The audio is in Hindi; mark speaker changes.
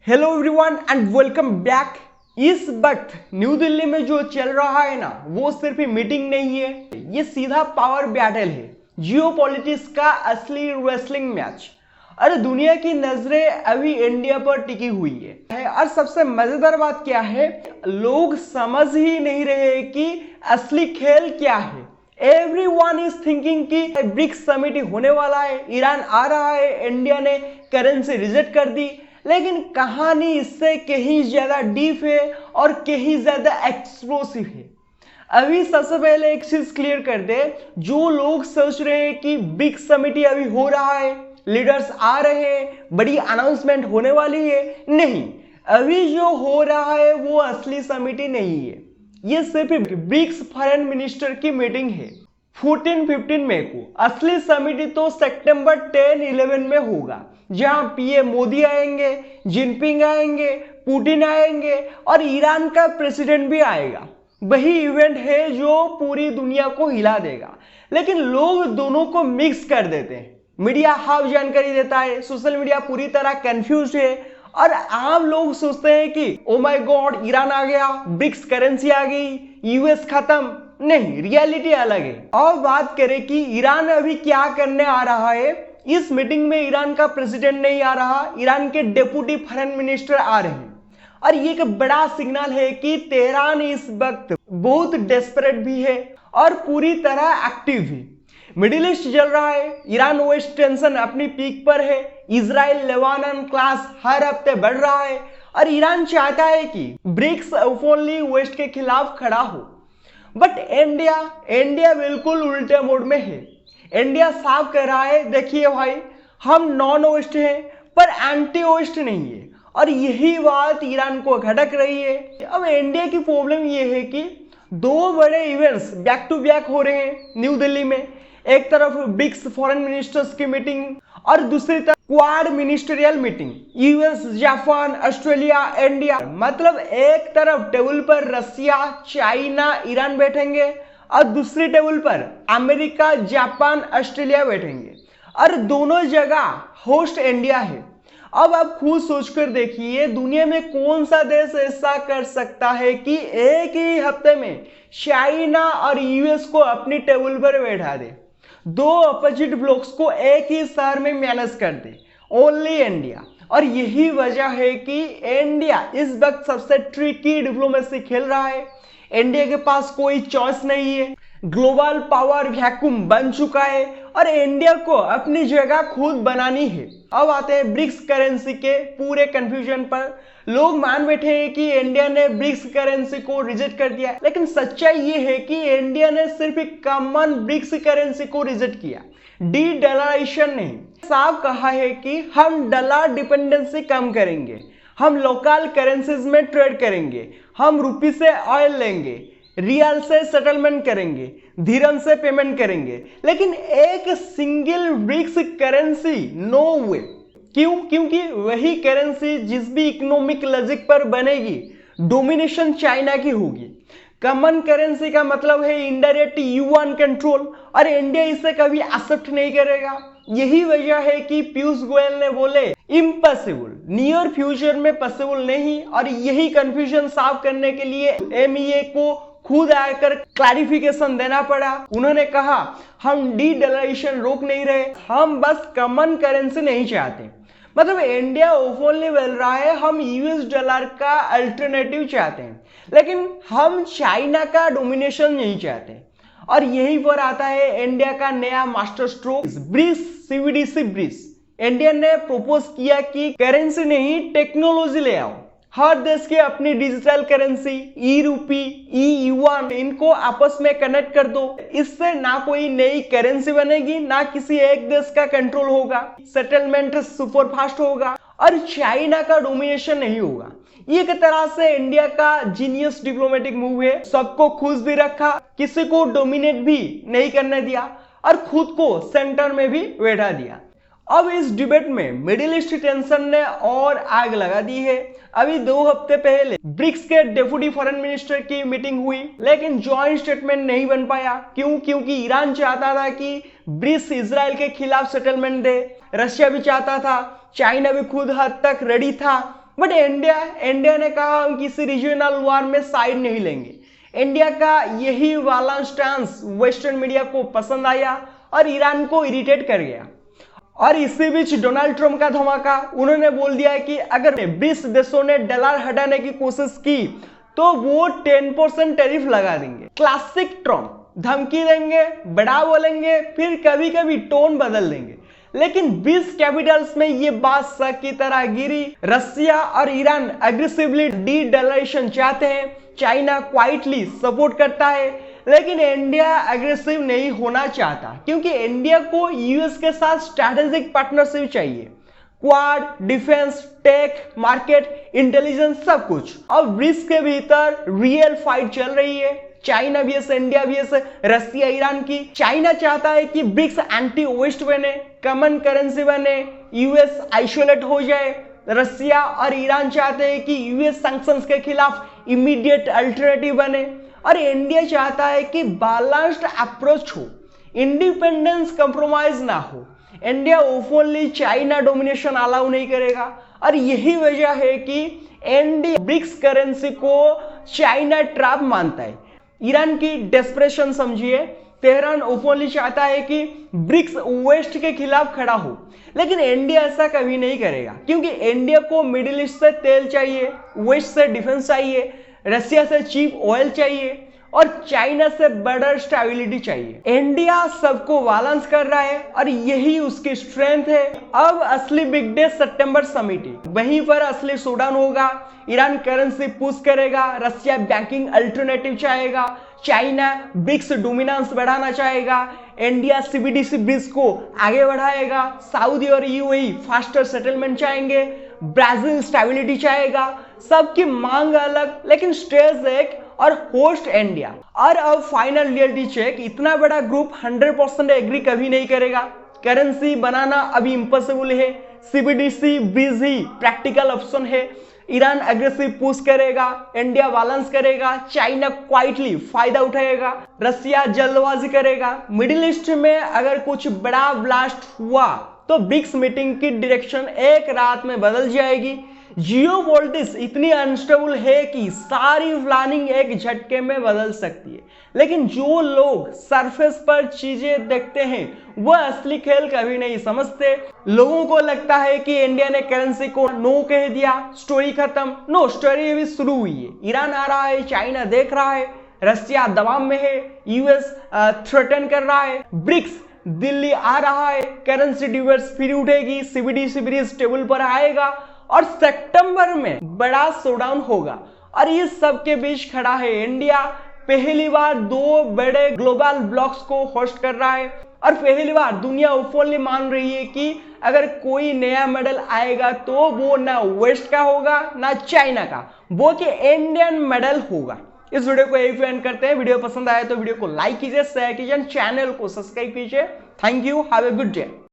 Speaker 1: Hello everyone and welcome back. इस वक्त न्यू दिल्ली में जो चल रहा है ना, वो सिर्फ मीटिंग नहीं है, ये सीधा पावर बैटल है, जियोपॉलिटिक्स का असली रेसलिंग मैच। अरे दुनिया की नजरें अभी इंडिया पर टिकी हुई है और सबसे मजेदार बात क्या है, लोग समझ ही नहीं रहे कि असली खेल क्या है। एवरीवन इज थिंकिंग कि ब्रिक्स समिट होने वाला है, ईरान आ रहा है, इंडिया ने करेंसी रिजेक्ट कर दी, लेकिन कहानी इससे कहीं ज्यादा डीप है और कहीं ज्यादा एक्सप्लोसिव है। अभी सबसे पहले एक चीज क्लियर कर दे, जो लोग सोच रहे हैं कि ब्रिक्स समिट अभी हो रहा है, लीडर्स आ रहे हैं, बड़ी अनाउंसमेंट होने वाली है, नहीं, अभी जो हो रहा है वो असली समिट नहीं है, ये सिर्फ ब्रिक्स फॉरेन मिनिस्टर की मीटिंग है। 14-15 मई को असली समिट तो सितंबर 10-11 में होगा, जहां पीएम मोदी आएंगे, जिनपिंग आएंगे, पुतिन आएंगे और ईरान का प्रेसिडेंट भी आएगा। वही इवेंट है जो पूरी दुनिया को हिला देगा, लेकिन लोग दोनों को मिक्स कर देते हैं। मीडिया हाफ जानकारी देता है, सोशल मीडिया पूरी तरह कंफ्यूज है और आम लोग सोचते हैं कि ओ माय गॉड, ईरान आ गया, ब्रिक्स करेंसी आ गई, यूएस खत्म। नहीं, रियलिटी अलग है। और बात करें कि ईरान अभी क्या करने आ रहा है, इस मीटिंग में ईरान का प्रेसिडेंट नहीं आ रहा, ईरान के डेप्यूटी फॉरेन मिनिस्टर आ रहे हैं और ये एक बड़ा सिग्नल है कि तेहरान इस वक्त बहुत डेस्परेट भी है और पूरी तरह एक्टिव भी। मिडिल ईस्ट जल रहा है, ईरान वेस्ट टेंशन अपनी पीक पर है, इजराइल लेबानन क्लास हर हफ्ते बढ़ रहा है और ईरान चाहता है कि ब्रिक्स ओपनली वेस्ट के खिलाफ खड़ा हो। बट इंडिया बिल्कुल उल्टे मोड में है। इंडिया साफ कर रहा है, देखिए भाई, हम नॉन वेस्ट हैं पर एंटी वेस्ट नहीं है, और यही बात ईरान को खटक रही है। अब इंडिया की प्रॉब्लम ये है कि दो बड़े इवेंट्स बैक टू बैक हो रहे हैं न्यू दिल्ली में, एक तरफ ब्रिक्स फॉरेन मिनिस्टर्स की मीटिंग और दूसरी तरफ quad ministerial meeting, US, Japan, Australia, India. मतलब एक तरफ टेबल पर रसिया, चाइना, ईरान बैठेंगे और दूसरी टेबल पर अमेरिका, जापान, ऑस्ट्रेलिया बैठेंगे और दोनों जगह होस्ट इंडिया है। अब आप खुद सोचकर देखिए, दुनिया में कौन सा देश ऐसा कर सकता है कि एक ही हफ्ते में चाइना और यूएस को अपनी टेबल पर बैठा दे, दो अपोजिट ब्लॉक्स को एक ही शहर में मैनेज कर दे, ओनली इंडिया। और यही वजह है कि इंडिया इस वक्त सबसे ट्रिकी डिप्लोमेसी खेल रहा है। इंडिया के पास कोई चॉइस नहीं है, ग्लोबल पावर वैक्यूम बन चुका है और इंडिया को अपनी जगह खुद बनानी है। अब आते हैं ब्रिक्स करेंसी के पूरे कंफ्यूजन पर। लोग मान बैठे हैं कि इंडिया ने ब्रिक्स करेंसी को रिजेक्ट कर दिया, लेकिन सच्चाई ये है कि इंडिया ने सिर्फ एक कॉमन ब्रिक्स करेंसी को रिजेक्ट किया, डी डॉलराइजेशन नहीं। साफ कहा है कि हम डॉलर डिपेंडेंसी कम करेंगे, हम लोकल करेंसीज में ट्रेड करेंगे, हम रुपी से ऑयल लेंगे, रियल से सेटलमेंट करेंगे, धीरम से पेमेंट करेंगे, लेकिन एक सिंगल ब्रिक्स करेंसी नो वे। क्यों? क्योंकि वही करेंसी जिस भी इकोनॉमिक लॉजिक पर बनेगी, डोमिनेशन चाइना की होगी। कॉमन करेंसी का मतलब है इनडायरेक्ट युआन कंट्रोल और इंडिया इसे कभी एक्सेप्ट नहीं करेगा। यही वजह है कि पीयूष गोयल ने बोले इम्पॉसिबल, नियर फ्यूचर में पॉसिबल नहीं। और यही कंफ्यूजन साफ करने के लिए एमईए को खुद आकर क्लैरिफिकेशन देना पड़ा। उन्होंने कहा, हम डी डॉलराइजेशन रोक नहीं रहे, हम बस कॉमन करेंसी नहीं चाहते। मतलब इंडिया ओपनली बोल रहा है, हम यूएस डॉलर का अल्टरनेटिव चाहते हैं, लेकिन हम चाइना का डोमिनेशन नहीं चाहते। और यहीं पर आता है इंडिया का नया master stroke, BRICS CBDC BRICS. India ने प्रपोज किया कि करेंसी नहीं, टेक्नोलॉजी ले आओ, हर देश की अपनी डिजिटल करेंसी, ई रूपी, ई युआन, इनको आपस में कनेक्ट कर दो। इससे ना कोई नई करेंसी बनेगी, ना किसी एक देश का कंट्रोल होगा, सेटलमेंट सुपर फास्ट होगा और चाइना का डोमिनेशन नहीं होगा। ये एक तरह से इंडिया का जीनियस डिप्लोमेटिक मूव है। सबको खुश भी रखा, किसी को डोमिनेट भी नहीं करने दिया और खुद को सेंटर में भी बैठा दिया। अब इस डिबेट में मिडिल ईस्ट टेंशन ने और आग लगा दी है। अभी 2 हफ्ते पहले ब्रिक्स के डेप्यूटी फॉरेन मिनिस्टर की मीटिंग हुई, लेकिन जॉइंट स्टेटमेंट नहीं बन पाया। क्यों? क्योंकि ईरान चाहता था कि ब्रिक्स इजराइल के खिलाफ सेटलमेंट दे, रशिया भी चाहता था, चाइना भी खुद हद तक रेडी था, बट इंडिया ने कहा हम किसी रीजनल वार में साइड नहीं लेंगे। इंडिया का यही वाला स्टांस वेस्टर्न मीडिया को पसंद आया और ईरान को इरिटेट कर गया। और इसी बीच डोनाल्ड ट्रंप का धमाका, उन्होंने बोल दिया कि अगर 20 देशों ने डॉलर हटाने की कोशिश की तो वो 10% टैरिफ लगा देंगे। क्लासिक ट्रंप, धमकी देंगे, बड़ा बोलेंगे, फिर कभी कभी टोन बदल देंगे। लेकिन 20 कैपिटल्स में ये बात शक की तरह गिरी। रसिया और ईरान एग्रेसिवली डी डॉलराइजेशन चाहते हैं, चाइना क्वाइटली सपोर्ट करता है, लेकिन इंडिया एग्रेसिव नहीं होना चाहता क्योंकि इंडिया को यूएस के साथ स्ट्रैटेजिक पार्टनरशिप चाहिए। Quad, defence, tech, market, intelligence, सब कुछ। अब ब्रिक्स के भीतर रियल फाइट चल रही है, चाइना vs इंडिया vs रसिया ईरान की। चाइना चाहता है कि ब्रिक्स एंटी वेस्ट बने, कॉमन करेंसी बने, यूएस आइसोलेट हो जाए। रसिया और ईरान चाहते हैं कि यूएस सैंक्शंस के खिलाफ इमीडिएट अल्टरनेटिव बने, और इंडिया चाहता है कि बैलेंस्ड अप्रोच हो, इंडिपेंडेंस कंप्रोमाइज ना हो। India openly China domination allow नहीं करेगा, और यही वजह है कि इंडिया ब्रिक्स करेंसी को चाइना ट्रैप मानता है। ईरान की डेस्परेशन समझिए, तेहरान ओपनली चाहता है कि ब्रिक्स वेस्ट के खिलाफ खड़ा हो, लेकिन इंडिया ऐसा कभी नहीं करेगा क्योंकि इंडिया को मिडिल ईस्ट से तेल चाहिए, वेस्ट से डिफेंस चाहिए, रसिया से चीप ऑयल चाहिए, और चाइना से बर्डर स्टेबिलिटी चाहिए। इंडिया सबको बैलेंस कर रहा है और यही उसकी स्ट्रेंथ है। अब असली बिग डे सितंबर समिट है, वहीं पर असली शोडाउन होगा। ईरान करेंसी पुश करेगा, रसिया बैंकिंग अल्टरनेटिव चाहेगा, चाइना ब्रिक्स डोमिनेंस बढ़ाना चाहेगा, इंडिया सीबीडीसी ब्रिक्स को आगे बढ़ाएगा, सऊदी और यूएई फास्टर सेटलमेंट चाहेंगे, ब्राजील स्टेबिलिटी चाहेगा। सबकी मांग अलग लेकिन स्टेज एक, और होस्ट इंडिया। और अब फाइनल रियलिटी चेक, इतना बड़ा ग्रुप 100% एग्री कभी नहीं करेगा। करेंसी बनाना अभी इम्पॉसिबल है, सीबीडीसी ब्रिज ही प्रैक्टिकल ऑप्शन है। ईरान एग्रेसिव पुश करेगा, इंडिया बैलेंस करेगा, चाइना क्वाइटली फायदा उठाएगा, रसिया जल्दबाजी करेगा। मिडिल ईस्ट में अगर कुछ बड़ा ब्लास्ट हुआ तो ब्रिक्स मीटिंग की डायरेक्शन एक रात में बदल जाएगी। जियोपॉलिटिक्स इतनी अनस्टेबल है कि सारी प्लानिंग एक झटके में बदल सकती है, लेकिन जो लोग सरफेस पर चीजें देखते हैं वह असली खेल कभी नहीं समझते। लोगों को लगता है कि इंडिया ने करेंसी को नो कह दिया, स्टोरी खत्म। नो, स्टोरी अभी शुरू हुई है। ईरान आ रहा है, चाइना देख रहा है, रसिया दबाव में है, यूएस थ्रेटन कर रहा है, ब्रिक्स दिल्ली आ रहा है, करेंसी डिबेट्स फिर उठेगी, सीबीडीसी ब्रिज टेबल पर आएगा, और सितंबर में बड़ा शोडाउन होगा। और इस सब के बीच खड़ा है इंडिया, पहली बार 2 बड़े ग्लोबल ब्लॉक्स को होस्ट कर रहा है, और पहली बार दुनिया ओपनली मान रही है कि अगर कोई नया मेडल आएगा तो वो ना वेस्ट का होगा ना चाइना का, वो कि इंडियन मेडल होगा। इस वीडियो को यही एंड करते हैं। वीडियो पसंद आया तो वीडियो को लाइक कीजिए, शेयर कीजिए, चैनल को सब्सक्राइब कीजिए। Thank you, have a good day.